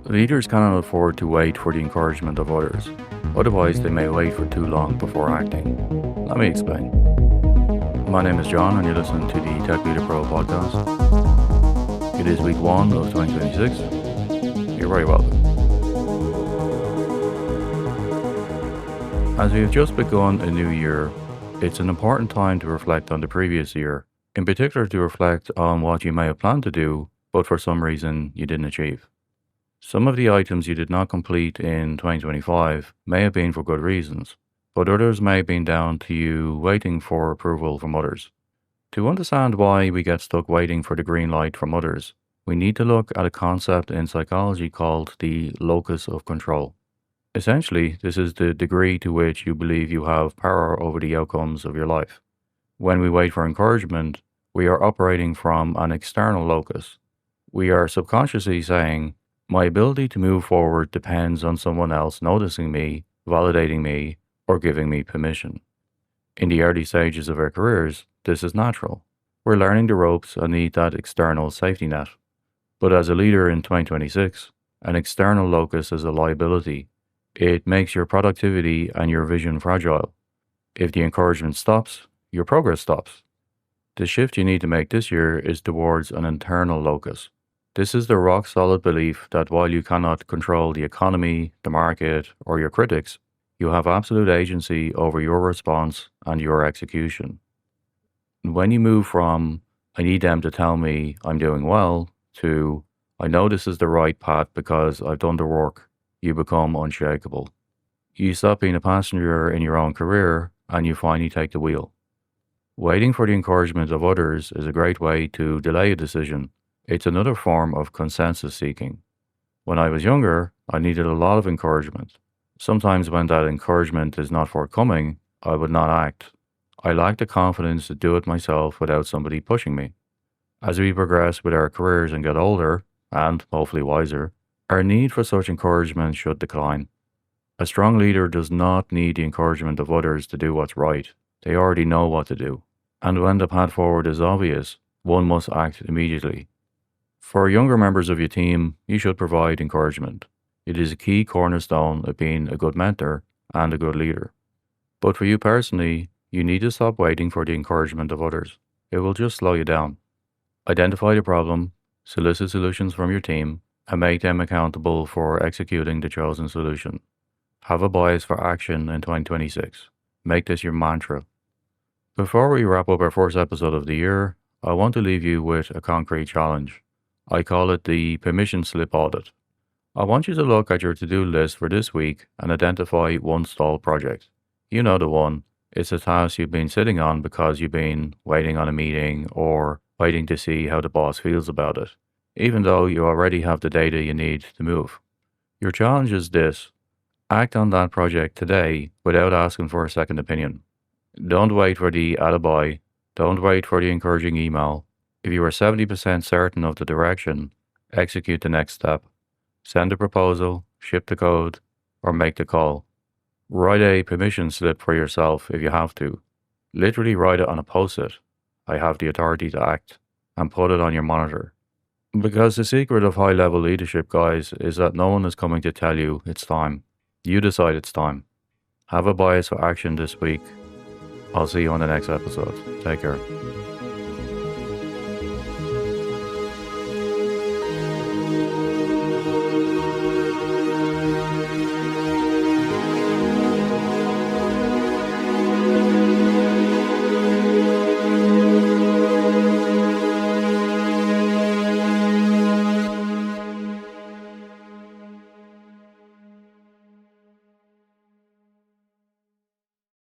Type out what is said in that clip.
Leaders cannot afford to wait for the encouragement of others. Otherwise, they may wait for too long before acting. Let me explain. My name is John, and you're listening to the Tech Leader Pro podcast. It is week 1 of 2026. You're very welcome. As we have just begun a new year, it's an important time to reflect on the previous year, in particular to reflect on what you may have planned to do, but for some reason you didn't achieve. Some of the items you did not complete in 2025 may have been for good reasons, but others may have been down to you waiting for approval from others. To understand why we get stuck waiting for the green light from others, we need to look at a concept in psychology called the locus of control. Essentially, this is the degree to which you believe you have power over the outcomes of your life. When we wait for encouragement, we are operating from an external locus. We are subconsciously saying, my ability to move forward depends on someone else noticing me, validating me, or giving me permission. In the early stages of our careers, this is natural. We're learning the ropes and need that external safety net. But as a leader in 2026, an external locus is a liability. It makes your productivity and your vision fragile. If the encouragement stops, your progress stops. The shift you need to make this year is towards an internal locus. This is the rock-solid belief that while you cannot control the economy, the market, or your critics, you have absolute agency over your response and your execution. When you move from, I need them to tell me I'm doing well, to, I know this is the right path because I've done the work, you become unshakable. You stop being a passenger in your own career and you finally take the wheel. Waiting for the encouragement of others is a great way to delay a decision. It's another form of consensus seeking. When I was younger, I needed a lot of encouragement. Sometimes when that encouragement is not forthcoming, I would not act. I lacked the confidence to do it myself without somebody pushing me. As we progress with our careers and get older, and hopefully wiser, our need for such encouragement should decline. A strong leader does not need the encouragement of others to do what's right. They already know what to do. And when the path forward is obvious, one must act immediately. For younger members of your team, you should provide encouragement. It is a key cornerstone of being a good mentor and a good leader. But for you personally, you need to stop waiting for the encouragement of others. It will just slow you down. Identify the problem, solicit solutions from your team, and make them accountable for executing the chosen solution. Have a bias for action in 2026. Make this your mantra. Before we wrap up our first episode of the year, I want to leave you with a concrete challenge. I call it the permission slip audit. I want you to look at your to-do list for this week and identify one stalled project. You know the one. It's a task you've been sitting on because you've been waiting on a meeting or waiting to see how the boss feels about it, even though you already have the data you need to move. Your challenge is this. Act on that project today without asking for a second opinion. Don't wait for the attaboy. Don't wait for the encouraging email. If you are 70% certain of the direction, execute the next step. Send a proposal, ship the code, or make the call. Write a permission slip for yourself if you have to. Literally write it on a post-it. I have the authority to act, and put it on your monitor. Because the secret of high-level leadership, guys, is that no one is coming to tell you it's time. You decide it's time. Have a bias for action this week. I'll see you on the next episode. Take care.